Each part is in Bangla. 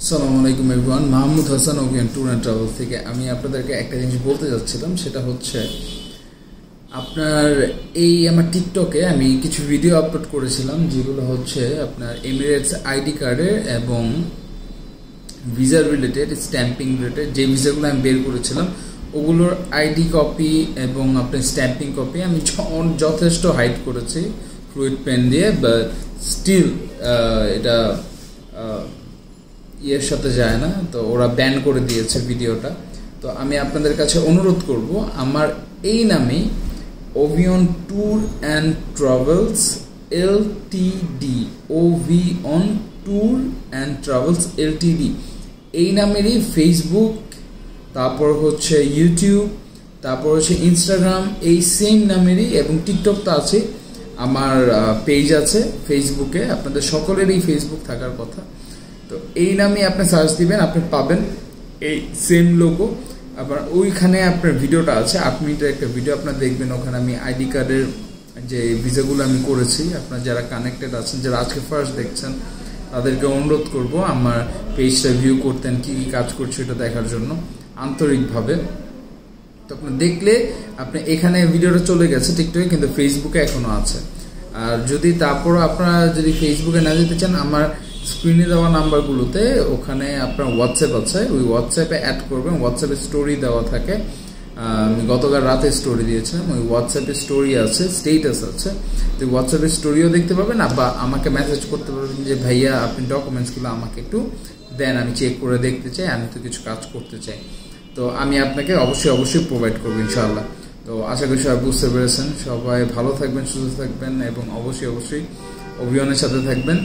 আসসালামু আলাইকুম everyone, Mahmud Hasan Ovian tour and travel থেকে আমি আপনাদেরকে একটা জিনিস বলতে যাচ্ছিলাম। সেটা হচ্ছে আপনার আমার টিকটকে আমি কিছু ভিডিও আপলোড করেছিলাম, যেগুলো হচ্ছে আপনার এমিরেটস আইডি কার্ডের এবং ভিসা রিলেটেড, স্ট্যাম্পিং রিলেটেড যে ভিসাগুলো আমি বের করেছিলাম ওগুলোর আইডি কপি এবং আপনার স্ট্যাম্পিং কপি আমি যথেষ্ট হাইড করেছি ফ্লুইড পেন দিয়ে, বাট স্টিল এটা ইয়ের সাথে যায় না, তো ওরা ব্যান করে দিয়েছে ভিডিওটা। তো আমি আপনাদের কাছে অনুরোধ করব, আমার এই নামে Ovian tour and travels LTD, Ovian tour and travels LTD এই নামেরই ফেসবুক, তারপর হচ্ছে ইউটিউব, তারপর হচ্ছে ইনস্টাগ্রাম, এই সেম নামেরই, এবং টিকটক তো আছে, আমার পেজ আছে ফেসবুকে। আপনাদের সকলেরই ফেসবুক থাকার কথা। তো এই নামে আপনি সার্চ দিবেন, আপনি পাবেন এই সেম লোগো। আবার ওইখানে আপনার ভিডিওটা আছে, 8 মিনিটের একটা ভিডিও আপনার দেখবেন। ওখানে আমি আইডি কার্ডের যে ভিসাগুলো আমি করেছি, আপনার যারা কানেক্টেড আছেন, যারা আজকে ফার্স্ট দেখছেন, তাদেরকে অনুরোধ করব আমার পেজটা ভিউ করতেন, কি কি কাজ করছে এটা দেখার জন্য আন্তরিকভাবে। তো আপনি দেখলে আপনি এখানে ভিডিওটা চলে গেছে টিকটকে, কিন্তু ফেসবুকে এখনো আছে। আর যদি তারপরও আপনারা যদি ফেসবুকে না যেতে চান, আমার স্ক্রিনে দেওয়া নাম্বারগুলোতে ওখানে আপনার হোয়াটসঅ্যাপ আছে, ওই হোয়াটসঅ্যাপে অ্যাড করবেন। হোয়াটসঅ্যাপে স্টোরি দেওয়া থাকে, আমি গতকাল রাতে স্টোরি দিয়েছিলাম, ওই হোয়াটসঅ্যাপে স্টোরি আছে, স্টেটাস আছে, তো হোয়াটসঅ্যাপে স্টোরিও দেখতে পাবেন। বা আমাকে মেসেজ করতে পারবেন যে ভাইয়া আপনি ডকুমেন্টসগুলো আমাকে একটু দেন, আমি চেক করে দেখতে চাই, আমি তো কিছু কাজ করতে চাই। তো আমি আপনাকে অবশ্যই প্রোভাইড করবো ইনশাআল্লাহ। তো আশা করি সবাই বুঝতে পেরেছেন। সবাই ভালো থাকবেন, সুস্থ থাকবেন, এবং অবশ্যই অভিযানের সাথে থাকবেন।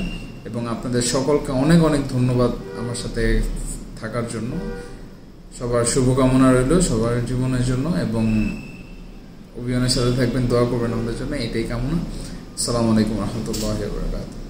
এবং আপনাদের সকলকে অনেক অনেক ধন্যবাদ আমার সাথে থাকার জন্য। সবার শুভকামনা রইল সবার জীবনের জন্য, এবং অভিযানের সাথে থাকবেন, দোয়া করবেন আমাদের জন্য, এটাই কামনা। আসসালামু আলাইকুম রহমতুল্লাহি ওয়া বারাকাতুহু।